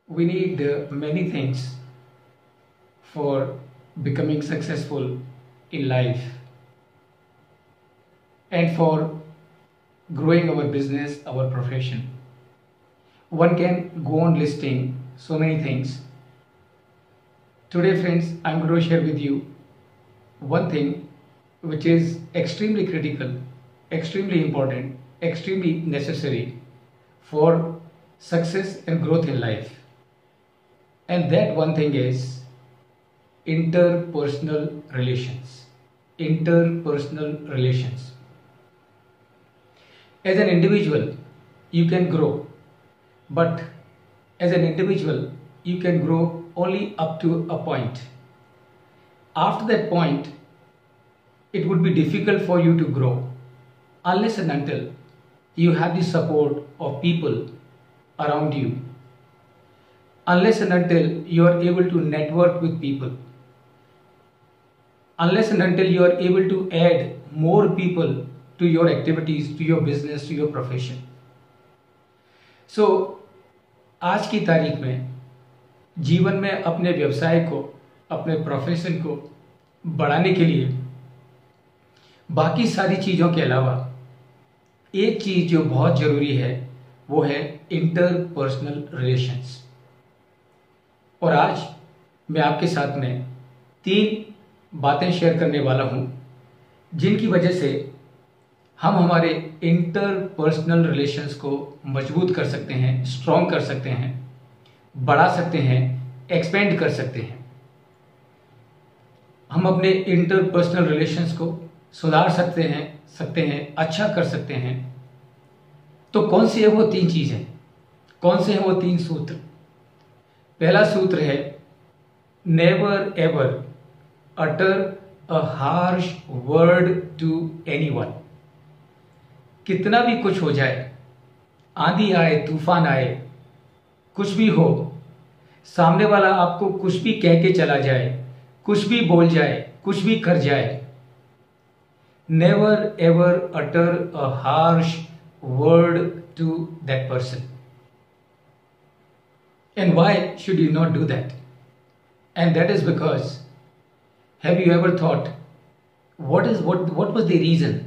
We need many things for becoming successful in life and for growing our business, our profession. One can go on listing so many things. Today, friends, I'm going to share with you one thing which is extremely critical, extremely important, extremely necessary for success and growth in life. And that one thing is interpersonal relations. Interpersonal relations. As an individual, you can grow, but as an individual, you can grow only up to a point. After that point, it would be difficult for you to grow unless and until you have the support of people around you, unless and until you are able to network with people, unless and until you are able to add more people to your activities, to your business, to your profession. So, आज की तारीख में जीवन में अपने व्यवसाय को, अपने प्रोफेशन को बढ़ाने के लिए बाकी सारी चीज़ों के अलावा एक चीज़ जो बहुत ज़रूरी है वो है इंटरपर्सनल रिलेशंस। और आज मैं आपके साथ में 3 बातें शेयर करने वाला हूं जिनकी वजह से हम हमारे इंटरपर्सनल रिलेशंस को मजबूत कर सकते हैं, स्ट्रॉन्ग कर सकते हैं, बढ़ा सकते हैं, एक्सपेंड कर सकते हैं। हम अपने इंटरपर्सनल रिलेशंस को सुधार सकते हैं, अच्छा कर सकते हैं। तो कौन सी है वो 3 चीज़ें, कौन से हैं वो 3 सूत्र? पहला सूत्र है never ever utter a harsh word to anyone. कितना भी कुछ हो जाए, आंधी आए, तूफान आए, कुछ भी हो, सामने वाला आपको कुछ भी कह के चला जाए, कुछ भी बोल जाए, कुछ भी कर जाए, never ever utter a harsh word to that person. And why should you not do that? And that is because, have you ever thought what was the reason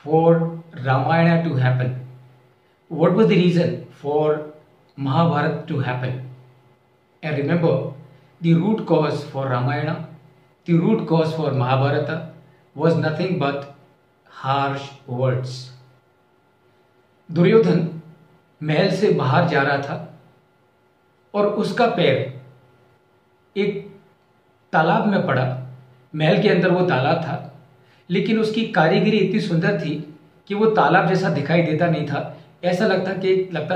for Ramayana to happen? What was the reason for Mahabharata to happen? And remember, the root cause for Ramayana, the root cause for Mahabharata was nothing but harsh words. Duryodhan महल से बाहर जा रहा था और उसका पैर एक तालाब में पड़ा। महल के अंदर वो तालाब था, लेकिन उसकी कारीगरी इतनी सुंदर थी कि वो तालाब जैसा दिखाई देता नहीं था। ऐसा लगता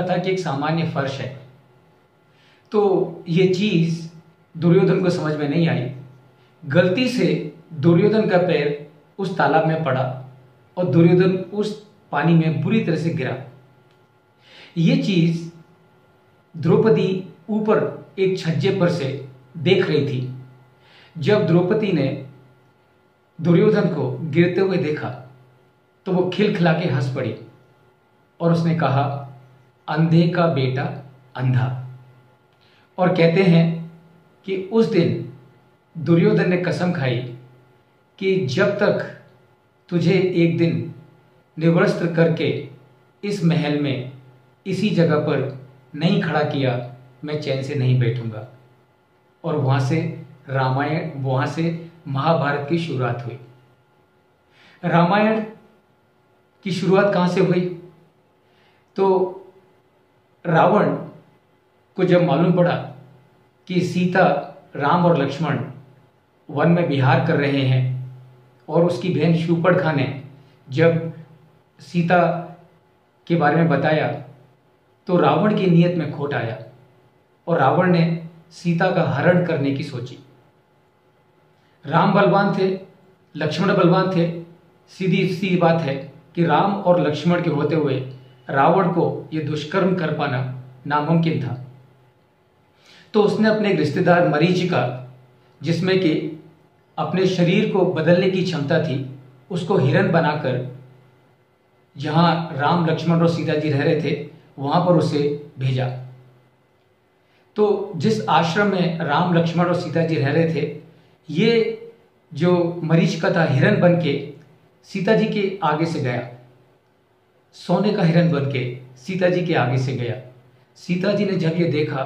था कि एक सामान्य फर्श है। तो ये चीज़ दुर्योधन को समझ में नहीं आई। गलती से दुर्योधन का पैर उस तालाब में पड़ा और दुर्योधन उस पानी में बुरी तरह से गिरा। ये चीज़ द्रौपदी ऊपर एक छज्जे पर से देख रही थी। जब द्रौपदी ने दुर्योधन को गिरते हुए देखा तो वो खिलखिला के हंस पड़ी और उसने कहा, अंधे का बेटा अंधा। और कहते हैं कि उस दिन दुर्योधन ने कसम खाई कि जब तक तुझे एक दिन निवस्त्र करके इस महल में इसी जगह पर नहीं खड़ा किया, मैं चैन से नहीं बैठूंगा। और वहाँ से महाभारत की शुरुआत हुई। रामायण की शुरुआत कहाँ से हुई? तो रावण को जब मालूम पड़ा कि सीता, राम और लक्ष्मण वन में विहार कर रहे हैं और उसकी बहन शूर्पणखा ने जब सीता के बारे में बताया तो रावण की नीयत में खोट आया और रावण ने सीता का हरण करने की सोची। राम बलवान थे, लक्ष्मण बलवान थे। सीधी सी बात है कि राम और लक्ष्मण के होते हुए रावण को यह दुष्कर्म कर पाना नामुमकिन था। तो उसने अपने एक रिश्तेदार मरीचिका, जिसमें कि अपने शरीर को बदलने की क्षमता थी, उसको हिरन बनाकर जहां राम, लक्ष्मण और सीता जी रह रहे थे वहां पर उसे भेजा। तो जिस आश्रम में राम, लक्ष्मण और सीता जी रह रहे थे, ये जो मरीचिका था हिरन बन के सीता जी के आगे से गया, सोने का हिरन बन के सीता जी के आगे से गया। सीता जी ने जब ये देखा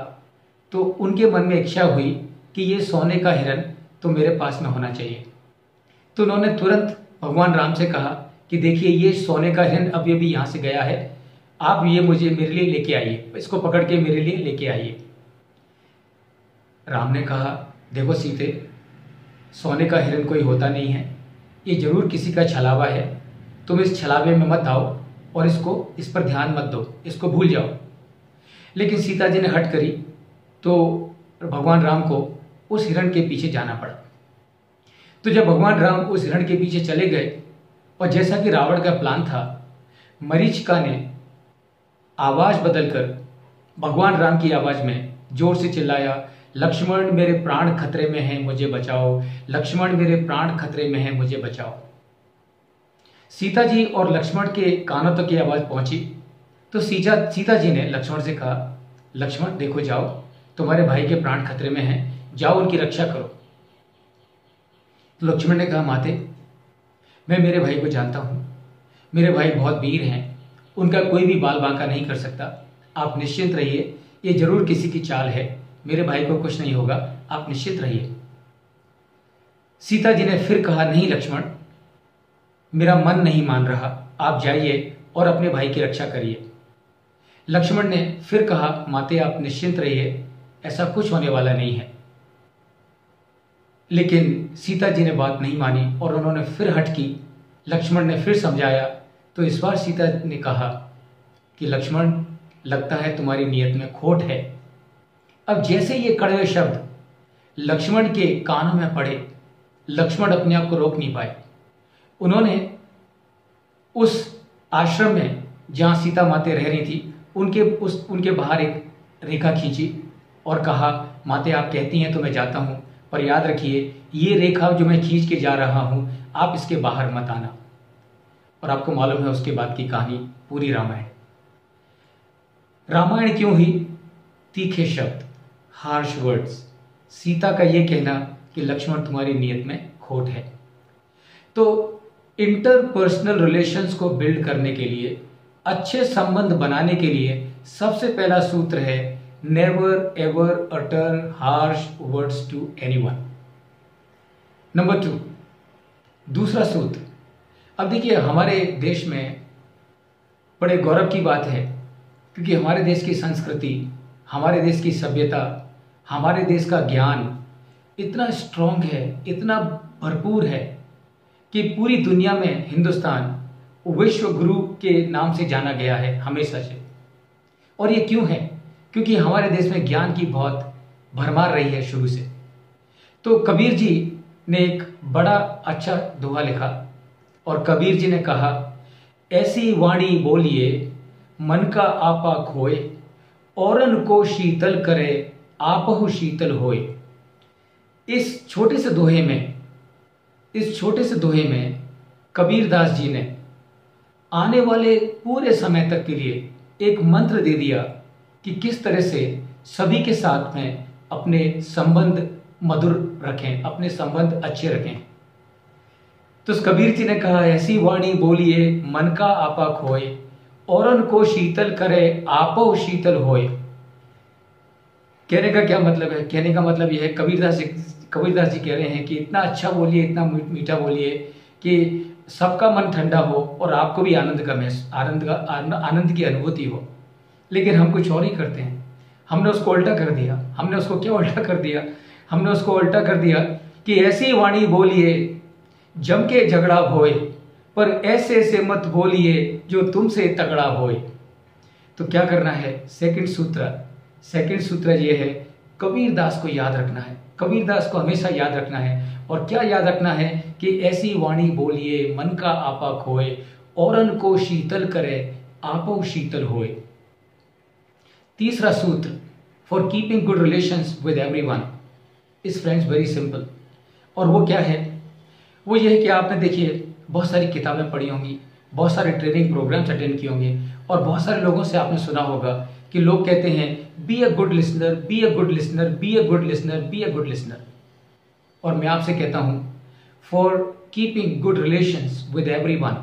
तो उनके मन में इच्छा हुई कि ये सोने का हिरन तो मेरे पास में होना चाहिए। तो उन्होंने तुरंत भगवान राम से कहा कि देखिए ये सोने का हिरन अभी अभी यहाँ से गया है, आप ये मेरे लिए लेके आइए, इसको पकड़ के मेरे लिए लेके आइए। राम ने कहा देखो सीते, सोने का हिरन कोई होता नहीं है, ये जरूर किसी का छलावा है, तुम इस छलावे में मत आओ और इस पर ध्यान मत दो, इसको भूल जाओ। लेकिन सीता जी ने हट करी तो भगवान राम को उस हिरण के पीछे जाना पड़ा। तो जब भगवान राम उस हिरण के पीछे चले गए और जैसा कि रावण का प्लान था, मरीचिका ने आवाज बदलकर भगवान राम की आवाज में जोर से चिल्लाया, लक्ष्मण मेरे प्राण खतरे में हैं, मुझे बचाओ, लक्ष्मण मेरे प्राण खतरे में हैं, मुझे बचाओ। सीता जी और लक्ष्मण के कानों तक ये आवाज पहुंची तो सीता जी ने लक्ष्मण से कहा, लक्ष्मण देखो जाओ, तुम्हारे भाई के प्राण खतरे में हैं, जाओ उनकी रक्षा करो। तो लक्ष्मण ने कहा, माते मैं मेरे भाई को जानता हूं, मेरे भाई बहुत वीर हैं, उनका कोई भी बाल बांका नहीं कर सकता, आप निश्चिंत रहिए, ये जरूर किसी की चाल है, मेरे भाई को कुछ नहीं होगा, आप निश्चित रहिए। सीता जी ने फिर कहा, नहीं लक्ष्मण, मेरा मन नहीं मान रहा, आप जाइए और अपने भाई की रक्षा करिए। लक्ष्मण ने फिर कहा, माते आप निश्चिंत रहिए, ऐसा कुछ होने वाला नहीं है। लेकिन सीता जी ने बात नहीं मानी और उन्होंने फिर हट की। लक्ष्मण ने फिर समझाया तो इस बार सीता ने कहा कि लक्ष्मण, लगता है तुम्हारी नीयत में खोट है। अब जैसे ये कड़वे शब्द लक्ष्मण के कानों में पड़े, लक्ष्मण अपने आप को रोक नहीं पाए। उन्होंने उस आश्रम में जहां सीता माते रह रही थी उनके बाहर एक रेखा खींची और कहा, माते आप कहती हैं तो मैं जाता हूं, पर याद रखिए ये रेखा जो मैं खींच के जा रहा हूं, आप इसके बाहर मत आना। और आपको मालूम है उसके बाद की कहानी, पूरी रामायण क्यों हुई? तीखे शब्द, हार्श वर्ड्स, सीता का ये कहना कि लक्ष्मण तुम्हारी नीयत में खोट है। तो इंटरपर्सनल रिलेशंस को बिल्ड करने के लिए, अच्छे संबंध बनाने के लिए सबसे पहला सूत्र है, never ever utter harsh words to anyone. Number 2, दूसरा सूत्र। अब देखिए हमारे देश में बड़े गौरव की बात है क्योंकि हमारे देश की संस्कृति, हमारे देश की सभ्यता, हमारे देश का ज्ञान इतना स्ट्रॉन्ग है, इतना भरपूर है कि पूरी दुनिया में हिंदुस्तान विश्व गुरु के नाम से जाना गया है हमेशा से। और ये क्यों है? क्योंकि हमारे देश में ज्ञान की बहुत भरमार रही है शुरू से। तो कबीर जी ने एक बड़ा अच्छा दोहा लिखा और कबीर जी ने कहा, ऐसी वाणी बोलिए मन का आपा खोए, औरन को शीतल करे आपहु शीतल होए। इस छोटे से दोहे में कबीरदास जी ने आने वाले पूरे समय तक के लिए एक मंत्र दे दिया कि किस तरह से सभी के साथ में अपने संबंध मधुर रखें, अपने संबंध अच्छे रखें। तो कबीर जी ने कहा, ऐसी वाणी बोलिए मन का आपा खोए, औरन को शीतल करे आपो शीतल होए। कहने का क्या मतलब है? कहने का मतलब यह है, कबीरदास जी कह रहे हैं कि इतना अच्छा बोलिए, इतना मीठा बोलिए कि सबका मन ठंडा हो और आपको भी आनंद की अनुभूति हो। लेकिन हम कुछ और ही करते हैं। हमने उसको उल्टा कर दिया। हमने उसको उल्टा कर दिया कि ऐसी वाणी बोलिए जम के झगड़ा होए, पर ऐसे ऐसे मत बोलिए जो तुमसे तगड़ा होए। तो क्या करना है? सेकंड सूत्र ये है, कबीरदास को याद रखना है। कबीरदास को हमेशा याद रखना है। और क्या याद रखना है? कि ऐसी वाणी बोलिए मन का आपा खोए, औरन को शीतल करे आपो शीतल होए। तीसरा सूत्र for keeping good relations with everyone is friends very simple. और वो क्या है? वो ये है कि आपने देखिए बहुत सारी किताबें पढ़ी होंगी, बहुत सारे ट्रेनिंग प्रोग्राम्स अटेंड किए होंगे और बहुत सारे लोगों से आपने सुना होगा कि लोग कहते हैं be a good listener, be a good listener, be a good listener, be a good listener. और मैं आपसे कहता हूं, for keeping good relations with everyone,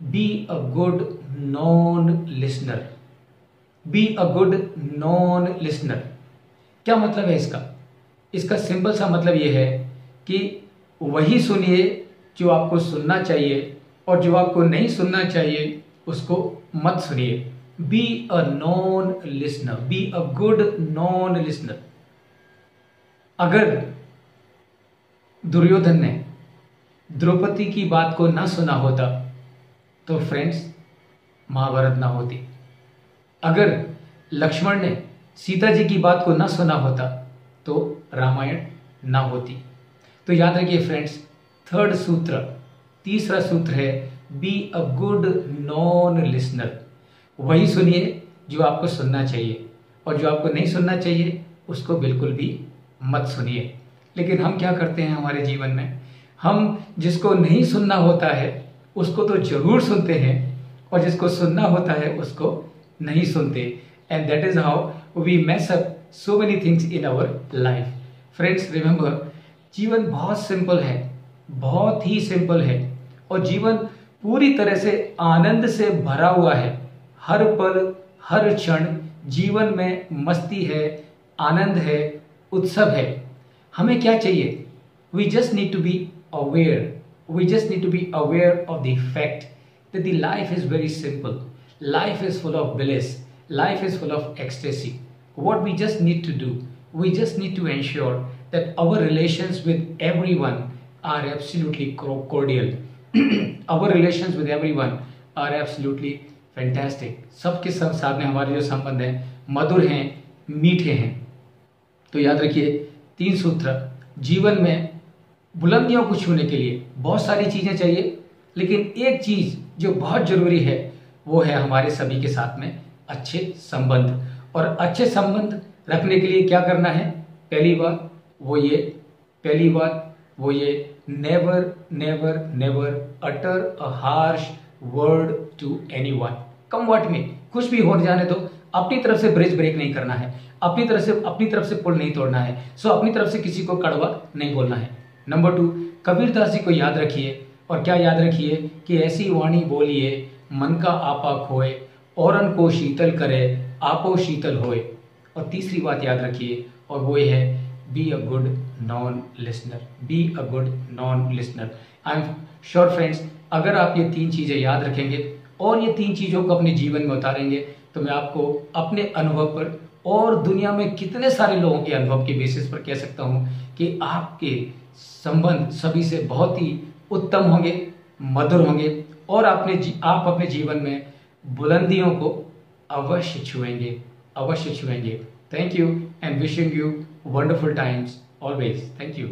be a good non listener, be a good non listener. क्या मतलब है इसका? इसका सिंपल सा मतलब यह है कि वही सुनिए जो आपको सुनना चाहिए, और जो आपको नहीं सुनना चाहिए उसको मत सुनिए। Be a non listener, be a good non listener. अगर दुर्योधन ने द्रौपदी की बात को ना सुना होता तो फ्रेंड्स महाभारत ना होती। अगर लक्ष्मण ने सीता जी की बात को ना सुना होता तो रामायण ना होती। तो याद रखिए फ्रेंड्स, थर्ड सूत्र, तीसरा सूत्र है be a good non listener. वही सुनिए जो आपको सुनना चाहिए, और जो आपको नहीं सुनना चाहिए उसको बिल्कुल भी मत सुनिए। लेकिन हम क्या करते हैं हमारे जीवन में, हम जिसको नहीं सुनना होता है उसको तो जरूर सुनते हैं, और जिसको सुनना होता है उसको नहीं सुनते। And that is how we mess up so many things in our life. Friends remember, जीवन बहुत सिंपल है, बहुत ही सिंपल है, और जीवन पूरी तरह से आनंद से भरा हुआ है। हर पल हर क्षण जीवन में मस्ती है, आनंद है, उत्सव है। हमें क्या चाहिए? We just need to be aware, we just need to be aware of the fact that the life is very simple. Life is full of bliss. Life is full of ecstasy. What we just need to do, we just need to ensure that our relations with everyone are absolutely cordial. Our relations with everyone are absolutely fantastic. सबके सब साथ में हमारे जो संबंध हैं मधुर हैं, मीठे हैं। तो याद रखिए, 3 सूत्र। जीवन में बुलंदियों को छूने के लिए बहुत सारी चीजें चाहिए, लेकिन एक चीज जो बहुत जरूरी है वो है हमारे सभी के साथ में अच्छे संबंध। और अच्छे संबंध रखने के लिए क्या करना है? पहली बात वो ये never never never utter a harsh word to anyone. Come what may, कुछ भी हो जाने दो, अपनी तरफ से ब्रिज ब्रेक नहीं करना है, अपनी तरफ से पुल नहीं तोड़ना है। सो अपनी तरफ से किसी को कड़वा नहीं बोलना है। नंबर 2, कबीरदास जी को याद रखिए। और क्या याद रखिए कि ऐसी वाणी बोलिए मन का आपा खोए, औरन को शीतल करे आपो शीतल होए। और तीसरी बात याद रखिए, और वो ये है be a good non listener, be a good non listener. I am sure friends, अगर आप ये 3 चीजें याद रखेंगे और ये 3 चीजों को अपने जीवन में उतारेंगे तो मैं आपको अपने अनुभव पर और दुनिया में कितने सारे लोगों के अनुभव के बेसिस पर कह सकता हूं कि आपके संबंध सभी से बहुत ही उत्तम होंगे, मधुर होंगे, और आप अपने जीवन में बुलंदियों को अवश्य छुएंगे। Thank you and wishing you wonderful times always. Thank you.